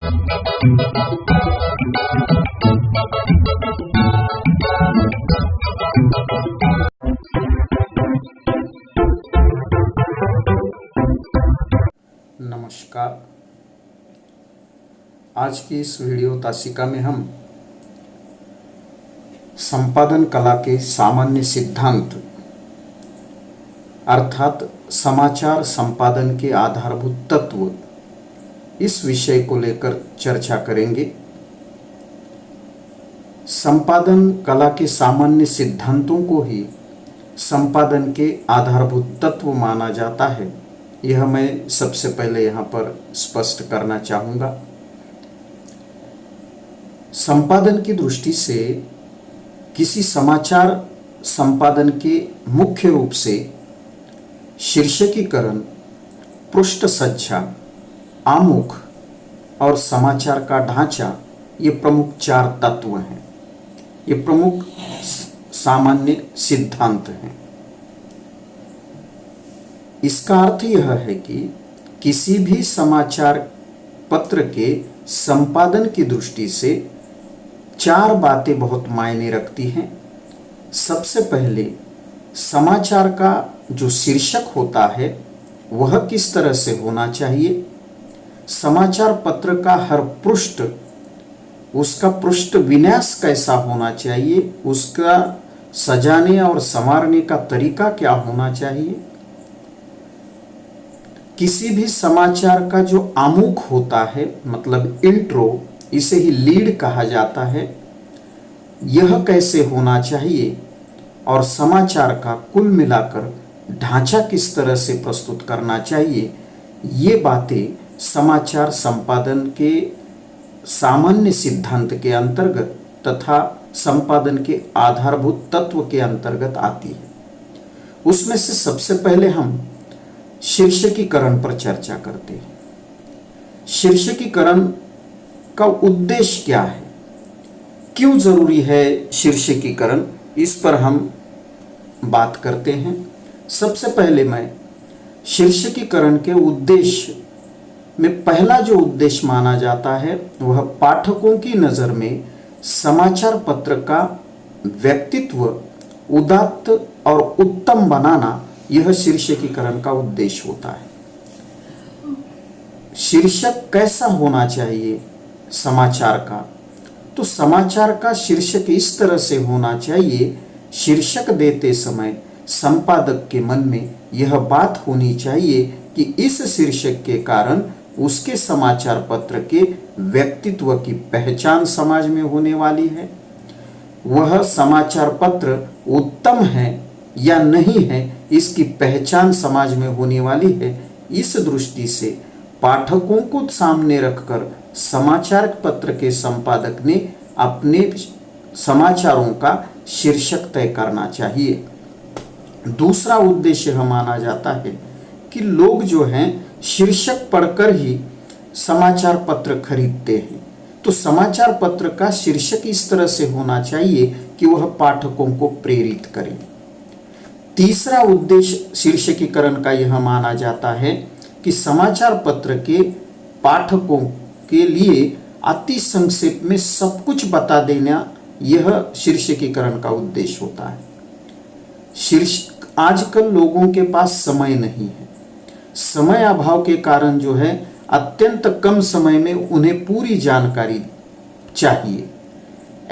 नमस्कार। आज की इस वीडियो तासिका में हम संपादन कला के सामान्य सिद्धांत अर्थात समाचार संपादन के आधारभूत तत्व, इस विषय को लेकर चर्चा करेंगे। संपादन कला के सामान्य सिद्धांतों को ही संपादन के आधारभूत तत्व माना जाता है, यह मैं सबसे पहले यहाँ पर स्पष्ट करना चाहूँगा। संपादन की दृष्टि से किसी समाचार संपादन के मुख्य रूप से शीर्षकीकरण, पृष्ठ सज्जा, आमुख और समाचार का ढांचा, ये प्रमुख चार तत्व हैं। ये प्रमुख सामान्य सिद्धांत हैं। इसका अर्थ यह है कि किसी भी समाचार पत्र के संपादन की दृष्टि से चार बातें बहुत मायने रखती हैं। सबसे पहले समाचार का जो शीर्षक होता है वह किस तरह से होना चाहिए। समाचार पत्र का हर पृष्ठ, उसका पृष्ठ विन्यास कैसा होना चाहिए, उसका सजाने और संवारने का तरीका क्या होना चाहिए। किसी भी समाचार का जो आमुख होता है, मतलब इंट्रो, इसे ही लीड कहा जाता है, यह कैसे होना चाहिए और समाचार का कुल मिलाकर ढांचा किस तरह से प्रस्तुत करना चाहिए, ये बातें समाचार संपादन के सामान्य सिद्धांत के अंतर्गत तथा संपादन के आधारभूत तत्व के अंतर्गत आती है। उसमें से सबसे पहले हम शीर्षकीकरण पर चर्चा करते हैं। शीर्षकीकरण का उद्देश्य क्या है, क्यों जरूरी है शीर्षकीकरण, इस पर हम बात करते हैं। सबसे पहले मैं शीर्षकीकरण के उद्देश्य में पहला जो उद्देश्य माना जाता है वह पाठकों की नज़र में समाचार पत्र का व्यक्तित्व उदात्त और उत्तम बनाना, यह शीर्षकीकरण का उद्देश्य होता है। शीर्षक कैसा होना चाहिए समाचार का, तो समाचार का शीर्षक इस तरह से होना चाहिए, शीर्षक देते समय संपादक के मन में यह बात होनी चाहिए कि इस शीर्षक के कारण उसके समाचार पत्र के व्यक्तित्व की पहचान समाज में होने वाली है। वह समाचार पत्र उत्तम है या नहीं है, इसकी पहचान समाज में होने वाली है। इस दृष्टि से पाठकों को सामने रखकर समाचार पत्र के संपादक ने अपने समाचारों का शीर्षक तय करना चाहिए। दूसरा उद्देश्य यह माना जाता है कि लोग जो हैं शीर्षक पढ़कर ही समाचार पत्र खरीदते हैं, तो समाचार पत्र का शीर्षक इस तरह से होना चाहिए कि वह पाठकों को प्रेरित करे। तीसरा उद्देश्य शीर्षकीकरण का यह माना जाता है कि समाचार पत्र के पाठकों के लिए अति संक्षेप में सब कुछ बता देना, यह शीर्षकीकरण का उद्देश्य होता है। आजकल लोगों के पास समय नहीं है, समय अभाव के कारण जो है अत्यंत कम समय में उन्हें पूरी जानकारी चाहिए।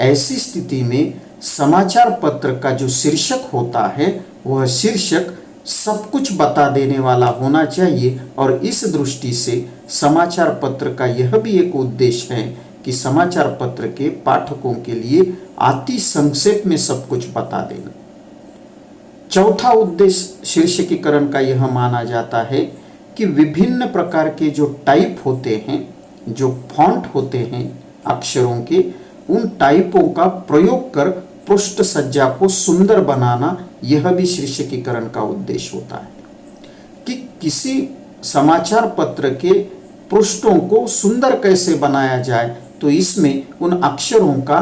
ऐसी स्थिति में समाचार पत्र का जो शीर्षक होता है वह शीर्षक सब कुछ बता देने वाला होना चाहिए। और इस दृष्टि से समाचार पत्र का यह भी एक उद्देश्य है कि समाचार पत्र के पाठकों के लिए अति संक्षेप में सब कुछ बता देना। चौथा उद्देश्य शीर्षकीकरण का यह माना जाता है कि विभिन्न प्रकार के जो टाइप होते हैं, जो फॉन्ट होते हैं अक्षरों के, उन टाइपों का प्रयोग कर पृष्ठ सज्जा को सुंदर बनाना, यह भी शीर्षकीकरण का उद्देश्य होता है कि किसी समाचार पत्र के पृष्ठों को सुंदर कैसे बनाया जाए। तो इसमें उन अक्षरों का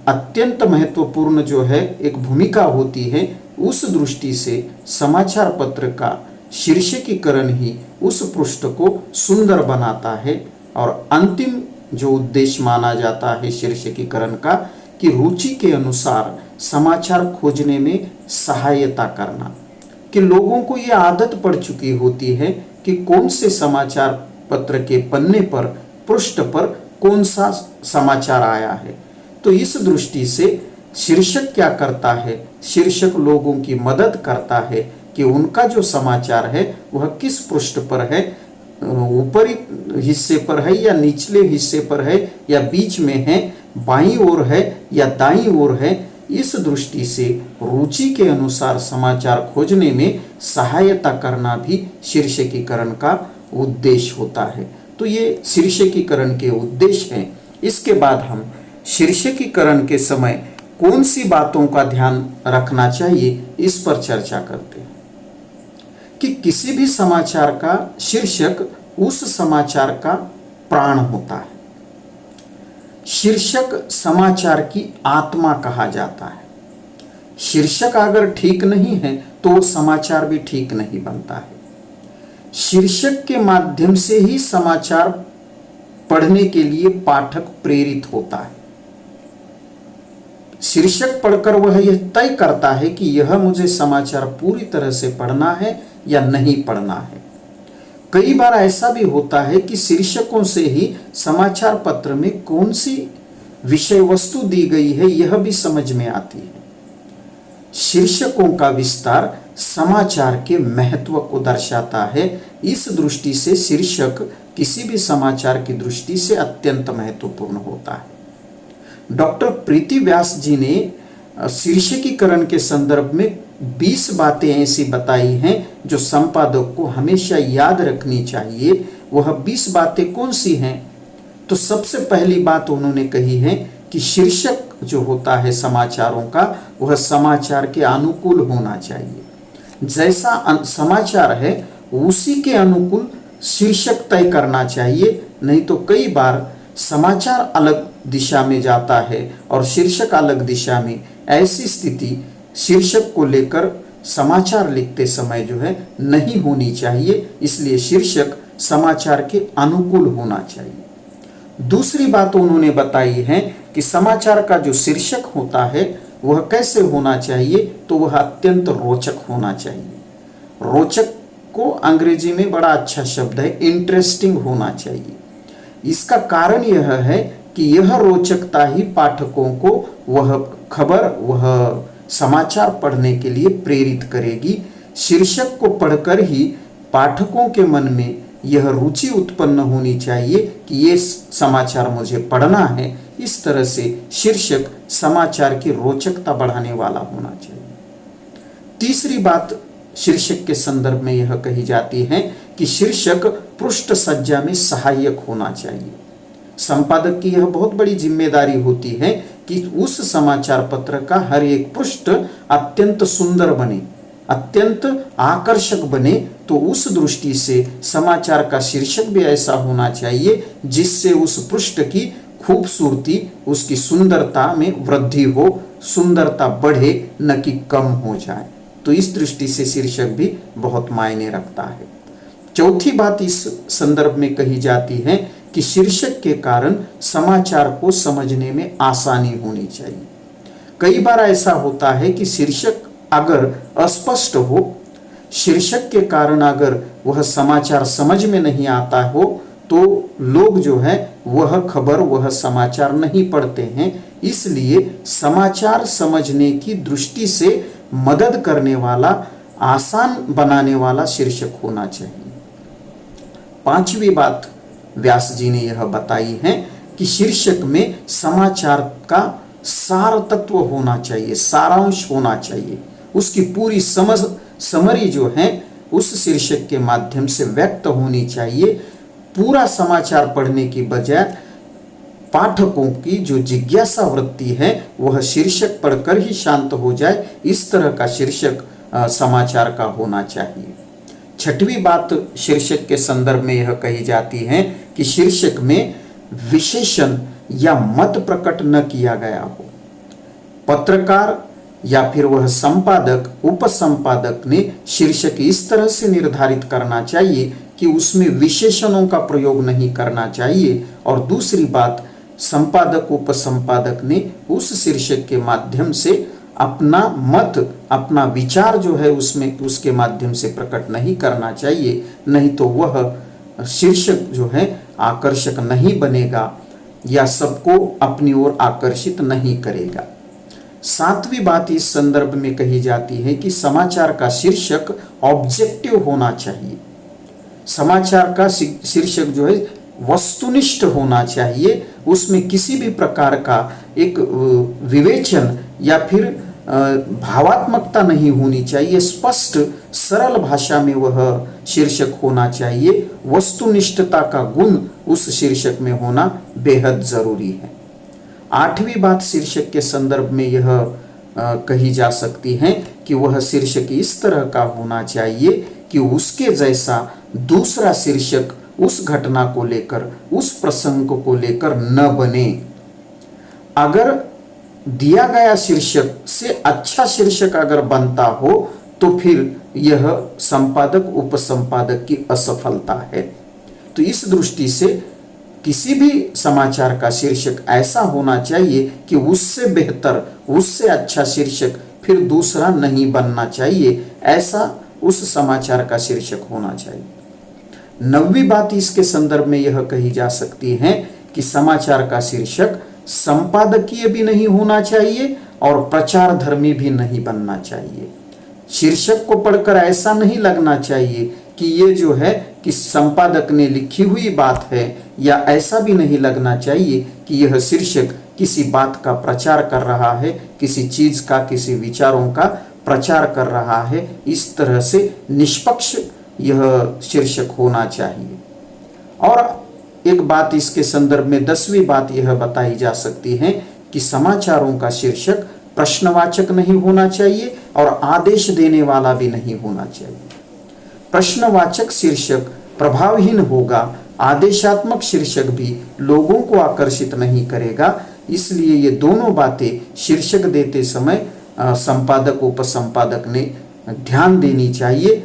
अत्यंत महत्वपूर्ण जो है एक भूमिका होती है। उस दृष्टि से समाचार पत्र का शीर्षकीकरण ही उस पृष्ठ को सुंदर बनाता है। और अंतिम जो उद्देश्य माना जाता है शीर्षकीकरण का कि रुचि के अनुसार समाचार खोजने में सहायता करना, कि लोगों को ये आदत पड़ चुकी होती है कि कौन से समाचार पत्र के पन्ने पर, पृष्ठ पर कौन सा समाचार आया है। तो इस दृष्टि से शीर्षक क्या करता है, शीर्षक लोगों की मदद करता है कि उनका जो समाचार है वह किस पृष्ठ पर है, ऊपरी हिस्से पर है या निचले हिस्से पर है या बीच में है, बाईं ओर है या दाईं ओर है। इस दृष्टि से रुचि के अनुसार समाचार खोजने में सहायता करना भी शीर्षकीकरण का उद्देश्य होता है। तो ये शीर्षकीकरण के उद्देश्य हैं। इसके बाद हम शीर्षकीकरण के समय कौन सी बातों का ध्यान रखना चाहिए इस पर चर्चा करते हैं कि किसी भी समाचार का शीर्षक उस समाचार का प्राण होता है। शीर्षक समाचार की आत्मा कहा जाता है। शीर्षक अगर ठीक नहीं है तो वो समाचार भी ठीक नहीं बनता है। शीर्षक के माध्यम से ही समाचार पढ़ने के लिए पाठक प्रेरित होता है। शीर्षक पढ़कर वह यह तय करता है कि यह मुझे समाचार पूरी तरह से पढ़ना है या नहीं पढ़ना है। कई बार ऐसा भी होता है कि शीर्षकों से ही समाचार पत्र में कौन सी विषय वस्तु दी गई है यह भी समझ में आती है। शीर्षकों का विस्तार समाचार के महत्व को दर्शाता है। इस दृष्टि से शीर्षक किसी भी समाचार की दृष्टि से अत्यंत महत्वपूर्ण होता है। डॉक्टर प्रीति व्यास जी ने शीर्षकीकरण के संदर्भ में 20 बातें ऐसी बताई हैं जो संपादक को हमेशा याद रखनी चाहिए। वह 20 बातें कौन सी हैं? तो सबसे पहली बात उन्होंने कही है कि शीर्षक जो होता है समाचारों का वह समाचार के अनुकूल होना चाहिए। जैसा समाचार है उसी के अनुकूल शीर्षक तय करना चाहिए, नहीं तो कई बार समाचार अलग दिशा में जाता है और शीर्षक अलग दिशा में। ऐसी स्थिति शीर्षक को लेकर समाचार लिखते समय जो है नहीं होनी चाहिए। इसलिए शीर्षक समाचार के अनुकूल होना चाहिए। दूसरी बात उन्होंने बताई है कि समाचार का जो शीर्षक होता है वह कैसे होना चाहिए, तो वह अत्यंत रोचक होना चाहिए। रोचक को अंग्रेजी में बड़ा अच्छा शब्द है, इंटरेस्टिंग होना चाहिए। इसका कारण यह है कि यह रोचकता ही पाठकों को वह खबर, वह समाचार पढ़ने के लिए प्रेरित करेगी। शीर्षक को पढ़कर ही पाठकों के मन में यह रुचि उत्पन्न होनी चाहिए कि ये समाचार मुझे पढ़ना है। इस तरह से शीर्षक समाचार की रोचकता बढ़ाने वाला होना चाहिए। तीसरी बात शीर्षक के संदर्भ में यह कही जाती है कि शीर्षक पृष्ठ सज्जा में सहायक होना चाहिए। संपादक की यह बहुत बड़ी जिम्मेदारी होती है कि उस समाचार पत्र का हर एक पृष्ठ अत्यंत सुंदर बने, अत्यंत आकर्षक बने। तो उस दृष्टि से समाचार का शीर्षक भी ऐसा होना चाहिए जिससे उस पृष्ठ की खूबसूरती, उसकी सुंदरता में वृद्धि हो, सुंदरता बढ़े न कि कम हो जाए। तो इस दृष्टि से शीर्षक भी बहुत मायने रखता है। चौथी बात इस संदर्भ में कही जाती है कि शीर्षक के कारण समाचार को समझने में आसानी होनी चाहिए। कई बार ऐसा होता है कि शीर्षक अगर अस्पष्ट हो, शीर्षक के कारण अगर वह समाचार समझ में नहीं आता हो, तो लोग जो है वह खबर, वह समाचार नहीं पढ़ते हैं। इसलिए समाचार समझने की दृष्टि से मदद करने वाला, आसान बनाने वाला शीर्षक होना चाहिए। पांचवी बात व्यास जी ने यह बताई है कि शीर्षक में समाचार का सार तत्व होना चाहिए, सारांश होना चाहिए। उसकी पूरी समरी जो है उस शीर्षक के माध्यम से व्यक्त होनी चाहिए। पूरा समाचार पढ़ने की बजाय पाठकों की जो जिज्ञासा वृत्ति है वह शीर्षक पढ़कर ही शांत हो जाए, इस तरह का शीर्षक समाचार का होना चाहिए। छठवीं बात शीर्षक के संदर्भ में यह कही जाती है कि शीर्षक में विशेषण या मत प्रकट न किया गया हो। पत्रकार या फिर वह संपादक, उपसंपादक ने शीर्षक इस तरह से निर्धारित करना चाहिए कि उसमें विशेषणों का प्रयोग नहीं करना चाहिए। और दूसरी बात, संपादक उपसंपादक ने उस शीर्षक के माध्यम से अपना मत, अपना विचार जो है उसमें उसके माध्यम से प्रकट नहीं करना चाहिए, नहीं तो वह शीर्षक जो है आकर्षक नहीं बनेगा या सबको अपनी ओर आकर्षित नहीं करेगा। सातवीं बात इस संदर्भ में कही जाती है कि समाचार का शीर्षक ऑब्जेक्टिव होना चाहिए। समाचार का शीर्षक जो है वस्तुनिष्ठ होना चाहिए, उसमें किसी भी प्रकार का एक विवेचन या फिर भावात्मकता नहीं होनी चाहिए। स्पष्ट सरल भाषा में वह शीर्षक होना चाहिए। वस्तुनिष्ठता का गुण उस शीर्षक में होना बेहद जरूरी है। आठवीं बात शीर्षक के संदर्भ में यह कही जा सकती है कि वह शीर्षक इस तरह का होना चाहिए कि उसके जैसा दूसरा शीर्षक उस घटना को लेकर, उस प्रसंग को लेकर न बने। अगर दिया गया शीर्षक से अच्छा शीर्षक अगर बनता हो तो फिर यह संपादक उपसंपादक की असफलता है। तो इस दृष्टि से किसी भी समाचार का शीर्षक ऐसा होना चाहिए कि उससे बेहतर, उससे अच्छा शीर्षक फिर दूसरा नहीं बनना चाहिए, ऐसा उस समाचार का शीर्षक होना चाहिए। नवीं बात इसके संदर्भ में यह कही जा सकती है कि समाचार का शीर्षक संपादकीय भी नहीं होना चाहिए और प्रचार धर्मी भी नहीं बनना चाहिए। शीर्षक को पढ़कर ऐसा नहीं लगना चाहिए कि ये जो है कि संपादक ने लिखी हुई बात है, या ऐसा भी नहीं लगना चाहिए कि यह शीर्षक किसी बात का प्रचार कर रहा है, किसी चीज का, किसी विचारों का प्रचार कर रहा है। इस तरह से निष्पक्ष यह शीर्षक होना चाहिए। और एक बात इसके संदर्भ में 10वीं बात यह बताई जा सकती है कि समाचारों का शीर्षक प्रश्नवाचक नहीं होना चाहिए और आदेश देने वाला भी नहीं होना चाहिए। प्रश्नवाचक शीर्षक प्रभावहीन होगा, आदेशात्मक शीर्षक भी लोगों को आकर्षित नहीं करेगा। इसलिए ये दोनों बातें शीर्षक देते समय संपादक उपसंपादक ने ध्यान देनी चाहिए।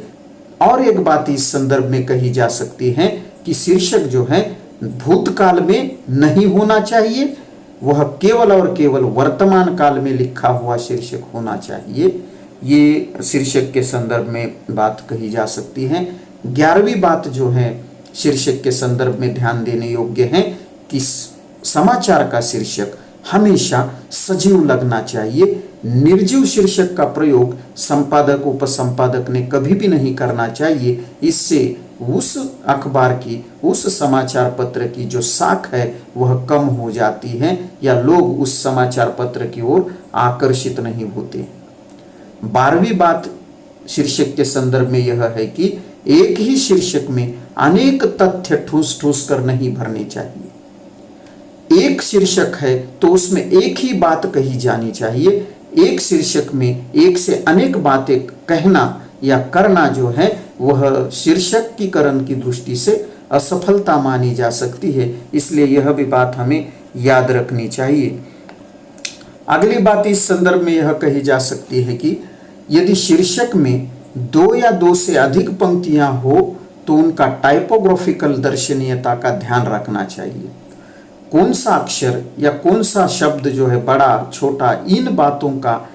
और एक बात इस संदर्भ में कही जा सकती है कि शीर्षक जो है भूतकाल में नहीं होना चाहिए, वह केवल और केवल वर्तमान काल में लिखा हुआ शीर्षक होना चाहिए। ये शीर्षक के संदर्भ में बात कही जा सकती है। 11वीं बात जो है शीर्षक के संदर्भ में ध्यान देने योग्य है कि समाचार का शीर्षक हमेशा सजीव लगना चाहिए। निर्जीव शीर्षक का प्रयोग संपादक उपसंपादक ने कभी भी नहीं करना चाहिए। इससे उस अखबार की, उस समाचार पत्र की जो साख है वह कम हो जाती है या लोग उस समाचार पत्र की ओर आकर्षित नहीं होते। 12वीं बात शीर्षक के संदर्भ में यह है कि एक ही शीर्षक में अनेक तथ्य ठूस ठूस कर नहीं भरने चाहिए। एक शीर्षक है तो उसमें एक ही बात कही जानी चाहिए। एक शीर्षक में एक से अनेक बातें कहना या करना जो है वह शीर्षकीकरण की दृष्टि से असफलता मानी जा सकती है। इसलिए यह भी बात हमें याद रखनी चाहिए। अगली बात इस संदर्भ में यह कही जा सकती है कि यदि शीर्षक में 2 या 2 से अधिक पंक्तियां हो तो उनका टाइपोग्राफिकल दर्शनीयता का ध्यान रखना चाहिए। कौन सा अक्षर या कौन सा शब्द जो है बड़ा छोटा, इन बातों का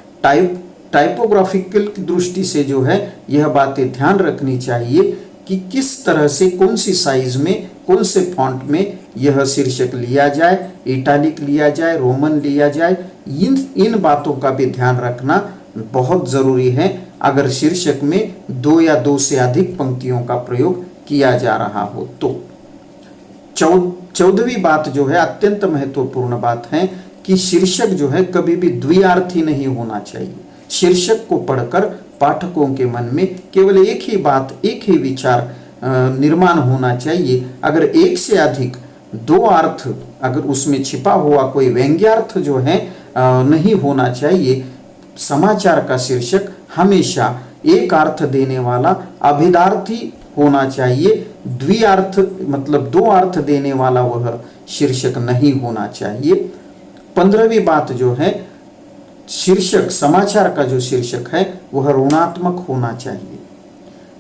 टाइपोग्राफिकल दृष्टि से जो है यह बातें ध्यान रखनी चाहिए कि किस तरह से, कौन सी साइज में, कौन से फॉन्ट में यह शीर्षक लिया जाए, इटालिक लिया जाए, रोमन लिया जाए। इन बातों का भी ध्यान रखना बहुत जरूरी है अगर शीर्षक में 2 या 2 से अधिक पंक्तियों का प्रयोग किया जा रहा हो तो। 14वीं बात जो है अत्यंत महत्वपूर्ण बात है कि शीर्षक जो है कभी भी द्विअर्थी नहीं होना चाहिए। शीर्षक को पढ़कर पाठकों के मन में केवल एक ही बात, एक ही विचार निर्माण होना चाहिए। अगर एक से अधिक 2 अर्थ अगर उसमें छिपा हुआ कोई व्यंग्यार्थ जो है नहीं होना चाहिए। समाचार का शीर्षक हमेशा एक अर्थ देने वाला अभिधार्थी होना चाहिए। द्विअर्थ मतलब 2 अर्थ देने वाला वह शीर्षक नहीं होना चाहिए। 15वीं बात जो है शीर्षक, समाचार का जो शीर्षक है वह ऋणात्मक होना चाहिए।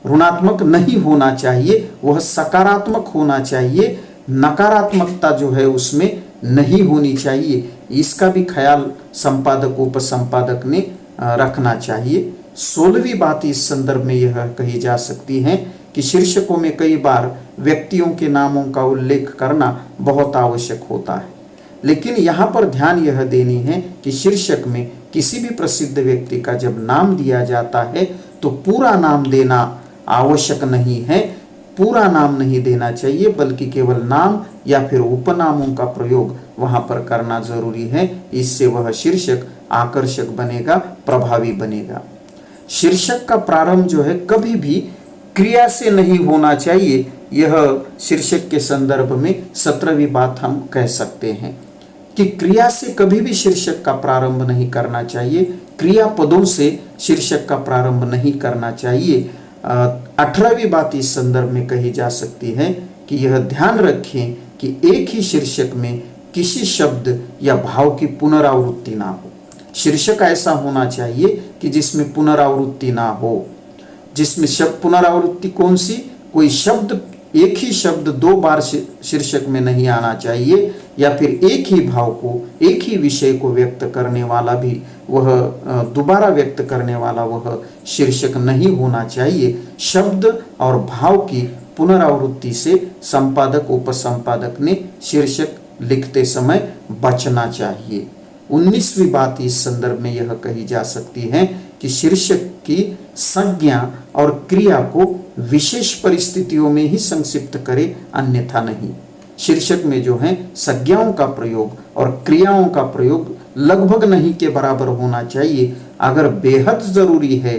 ऋणात्मक नहीं होना चाहिए, वह सकारात्मक होना चाहिए। नकारात्मकता जो है उसमें नहीं होनी चाहिए। इसका भी ख्याल संपादक उपसंपादक ने रखना चाहिए। 16वीं बात इस संदर्भ में यह कही जा सकती है कि शीर्षकों में कई बार व्यक्तियों के नामों का उल्लेख करना बहुत आवश्यक होता है, लेकिन यहाँ पर ध्यान यह देनी है कि शीर्षक में किसी भी प्रसिद्ध व्यक्ति का जब नाम दिया जाता है तो पूरा नाम देना आवश्यक नहीं है, पूरा नाम नहीं देना चाहिए, बल्कि केवल नाम या फिर उपनामों का प्रयोग वहां पर करना जरूरी है। इससे वह शीर्षक आकर्षक बनेगा, प्रभावी बनेगा। शीर्षक का प्रारंभ जो है कभी भी क्रिया से नहीं होना चाहिए। यह शीर्षक के संदर्भ में 17वीं बात हम कह सकते हैं कि क्रिया से कभी भी शीर्षक का प्रारंभ नहीं करना चाहिए, क्रियापदों से शीर्षक का प्रारंभ नहीं करना चाहिए। 18वीं बात इस संदर्भ में कही जा सकती है कि यह ध्यान रखें कि एक ही शीर्षक में किसी शब्द या भाव की पुनरावृत्ति ना हो। शीर्षक ऐसा होना चाहिए कि जिसमें पुनरावृत्ति ना हो। जिसमें शब्द पुनरावृत्ति कौन सी? कोई शब्द, एक ही शब्द 2 बार शीर्षक में नहीं आना चाहिए, या फिर एक ही भाव को, एक ही विषय को व्यक्त करने वाला भी वह दोबारा व्यक्त करने वाला वह शीर्षक नहीं होना चाहिए। शब्द और भाव की पुनरावृत्ति से संपादक उपसंपादक ने शीर्षक लिखते समय बचना चाहिए। 19वीं बात इस संदर्भ में यह कही जा सकती है कि शीर्षक की संज्ञा और क्रिया को विशेष परिस्थितियों में ही संक्षिप्त करे, अन्यथा नहीं। शीर्षक में जो है संज्ञाओं का प्रयोग और क्रियाओं का प्रयोग लगभग नहीं के बराबर होना चाहिए। अगर बेहद जरूरी है,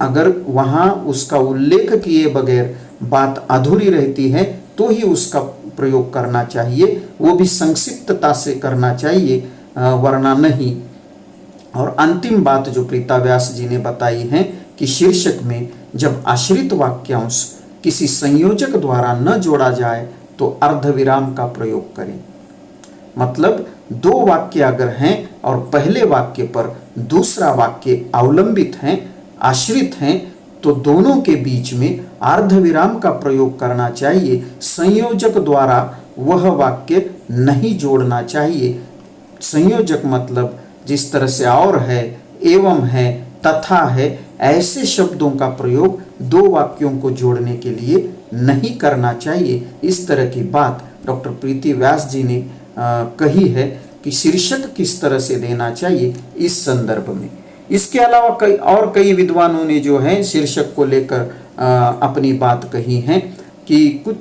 अगर वहां उसका उल्लेख किए बगैर बात अधूरी रहती है तो ही उसका प्रयोग करना चाहिए, वो भी संक्षिप्तता से करना चाहिए, वरना नहीं। और अंतिम बात जो प्रीता व्यास जी ने बताई है कि शीर्षक में जब आश्रित वाक्यांश किसी संयोजक द्वारा न जोड़ा जाए तो अर्धविराम का प्रयोग करें। मतलब 2 वाक्य अगर हैं और पहले वाक्य पर दूसरा वाक्य अवलंबित हैं, आश्रित हैं, तो दोनों के बीच में अर्धविराम का प्रयोग करना चाहिए। संयोजक द्वारा वह वाक्य नहीं जोड़ना चाहिए। संयोजक मतलब जिस तरह से और है, एवं है, तथा है, ऐसे शब्दों का प्रयोग 2 वाक्यों को जोड़ने के लिए नहीं करना चाहिए। इस तरह की बात डॉक्टर प्रीति व्यास जी ने कही है कि शीर्षक किस तरह से देना चाहिए इस संदर्भ में। इसके अलावा कई विद्वानों ने जो है शीर्षक को लेकर अपनी बात कही है कि कुछ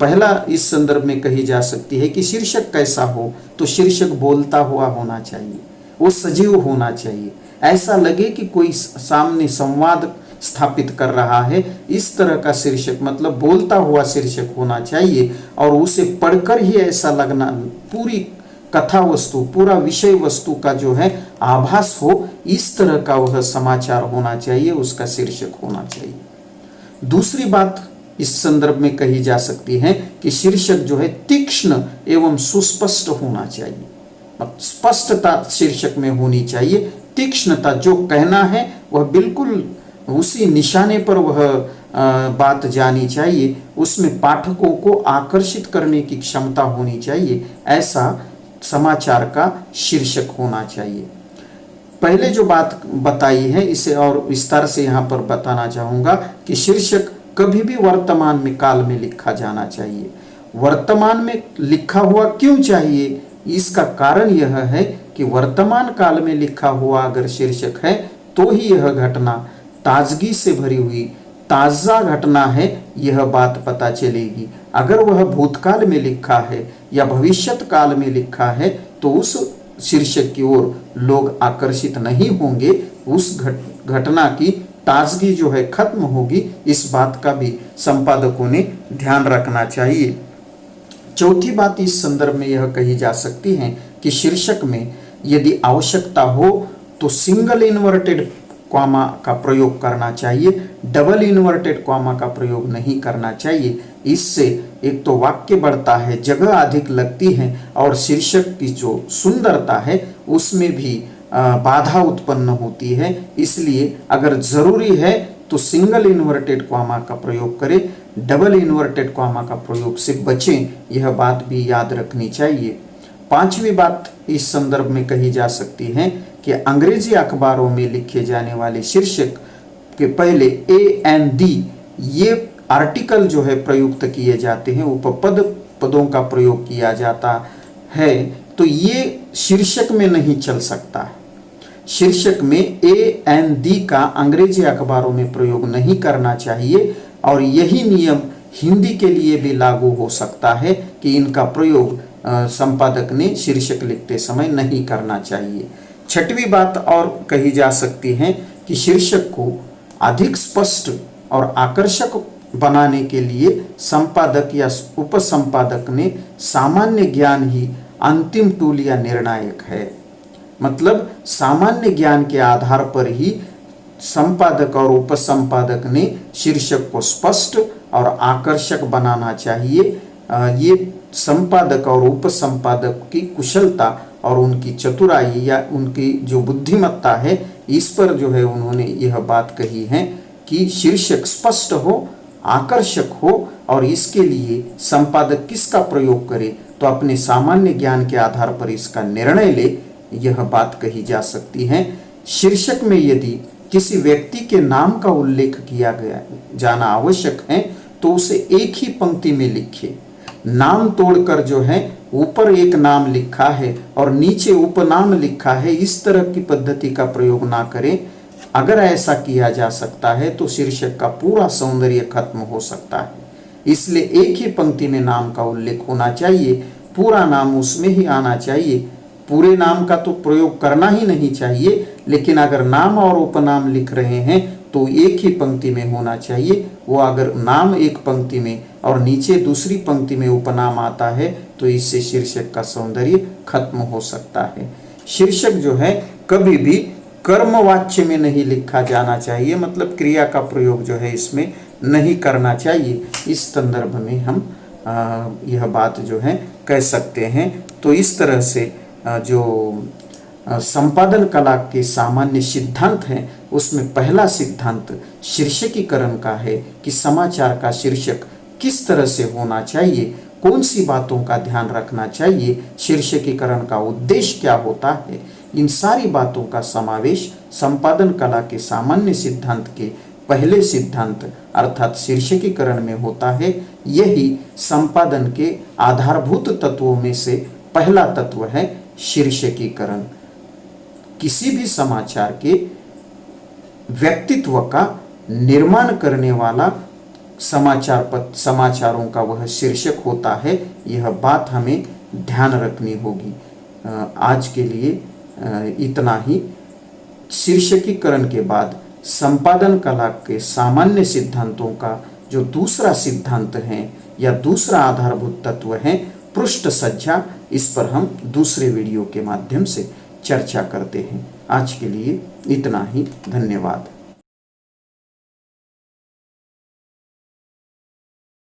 पहला इस संदर्भ में कही जा सकती है कि शीर्षक कैसा हो, तो शीर्षक बोलता हुआ होना चाहिए, वो सजीव होना चाहिए, ऐसा लगे कि कोई सामने संवाद स्थापित कर रहा है। इस तरह का शीर्षक मतलब बोलता हुआ शीर्षक होना चाहिए, और उसे पढ़कर ही ऐसा लगना पूरी कथा वस्तु, पूरा विषय वस्तु का जो है आभास हो, इस तरह का वह समाचार होना चाहिए, उसका शीर्षक होना चाहिए। दूसरी बात इस संदर्भ में कही जा सकती है कि शीर्षक जो है तीक्ष्ण एवं सुस्पष्ट होना चाहिए। स्पष्टता शीर्षक में होनी चाहिए, तीक्ष्णता, जो कहना है वह बिल्कुल उसी निशाने पर वह बात जानी चाहिए, उसमें पाठकों को आकर्षित करने की क्षमता होनी चाहिए, ऐसा समाचार का शीर्षक होना चाहिए। पहले जो बात बताई है इसे और विस्तार से यहाँ पर बताना चाहूँगा कि शीर्षक कभी भी वर्तमान में काल में लिखा जाना चाहिए। वर्तमान में लिखा हुआ क्यों चाहिए? इसका कारण यह है कि वर्तमान काल में लिखा हुआ अगर शीर्षक है तो ही यह घटना ताजगी से भरी हुई ताज़ा घटना है, यह बात पता चलेगी। अगर वह भूतकाल में लिखा है या भविष्यत काल में लिखा है तो उस शीर्षक की ओर लोग आकर्षित नहीं होंगे, उस घटना की ताजगी जो है खत्म होगी। इस बात का भी संपादकों ने ध्यान रखना चाहिए। चौथी बात इस संदर्भ में यह कही जा सकती है कि शीर्षक में यदि आवश्यकता हो तो सिंगल इन्वर्टेड कॉमा का प्रयोग करना चाहिए, डबल इन्वर्टेड कॉमा का प्रयोग नहीं करना चाहिए। इससे एक तो वाक्य बढ़ता है, जगह अधिक लगती है, और शीर्षक की जो सुंदरता है उसमें भी बाधा उत्पन्न होती है। इसलिए अगर जरूरी है तो सिंगल इन्वर्टेड कॉमा का प्रयोग करें, डबल इन्वर्टेड कॉमा का प्रयोग से बचें, यह बात भी याद रखनी चाहिए। पांचवी बात इस संदर्भ में कही जा सकती है कि अंग्रेजी अखबारों में लिखे जाने वाले शीर्षक के पहले ए एन दी ये आर्टिकल जो है प्रयुक्त किए जाते हैं, उपपद पदों का प्रयोग किया जाता है, तो ये शीर्षक में नहीं चल सकता है। शीर्षक में ए एन दी का अंग्रेजी अखबारों में प्रयोग नहीं करना चाहिए और यही नियम हिंदी के लिए भी लागू हो सकता है कि इनका प्रयोग संपादक ने शीर्षक लिखते समय नहीं करना चाहिए। छठवीं बात और कही जा सकती है कि शीर्षक को अधिक स्पष्ट और आकर्षक बनाने के लिए संपादक या उपसंपादक ने सामान्य ज्ञान ही अंतिम टूल या निर्णायक है। मतलब सामान्य ज्ञान के आधार पर ही संपादक और उपसंपादक ने शीर्षक को स्पष्ट और आकर्षक बनाना चाहिए। ये संपादक और उपसंपादक की कुशलता और उनकी चतुराई या उनकी जो बुद्धिमत्ता है, इस पर जो है उन्होंने यह बात कही है कि शीर्षक स्पष्ट हो, आकर्षक हो और इसके लिए संपादक किसका प्रयोग करे तो अपने सामान्य ज्ञान के आधार पर इसका निर्णय ले, यह बात कही जा सकती है। शीर्षक में यदि किसी व्यक्ति के नाम का उल्लेख किया गया जाना आवश्यक है तो उसे एक ही पंक्ति में लिखे। नाम तोड़कर जो है ऊपर एक नाम लिखा है और नीचे उपनाम लिखा है, इस तरह की पद्धति का प्रयोग ना करें। अगर ऐसा किया जा सकता है तो शीर्षक का पूरा सौंदर्य खत्म हो सकता है। इसलिए एक ही पंक्ति में नाम का उल्लेख होना चाहिए, पूरा नाम उसमें ही आना चाहिए। पूरे नाम का तो प्रयोग करना ही नहीं चाहिए, लेकिन अगर नाम और उपनाम लिख रहे हैं तो एक ही पंक्ति में होना चाहिए। वो अगर नाम एक पंक्ति में और नीचे दूसरी पंक्ति में उपनाम आता है तो इससे शीर्षक का सौंदर्य खत्म हो सकता है। शीर्षक जो है कभी भी कर्मवाच्य में नहीं लिखा जाना चाहिए, मतलब क्रिया का प्रयोग जो है इसमें नहीं करना चाहिए। इस संदर्भ में हम यह बात जो है कह सकते हैं। तो इस तरह से जो संपादन कला के सामान्य सिद्धांत हैं उसमें पहला सिद्धांत शीर्षकीकरण का है कि समाचार का शीर्षक किस तरह से होना चाहिए, कौन सी बातों का ध्यान रखना चाहिए, शीर्षकीकरण का उद्देश्य क्या होता है। इन सारी बातों का समावेश संपादन कला के सामान्य सिद्धांत के पहले सिद्धांत अर्थात शीर्षकीकरण में होता है। यही संपादन के आधारभूत तत्वों में से पहला तत्व है शीर्षकीकरण। किसी भी समाचार के व्यक्तित्व का निर्माण करने वाला समाचारों का वह शीर्षक होता है। यह बात हमें ध्यान रखनी होगी। आज के लिए इतना ही। शीर्षकीकरण के बाद संपादन कला के सामान्य सिद्धांतों का जो दूसरा सिद्धांत है या दूसरा आधारभूत तत्व है पृष्ठ सज्जा, इस पर हम दूसरे वीडियो के माध्यम से चर्चा करते हैं। आज के लिए इतना ही। धन्यवाद।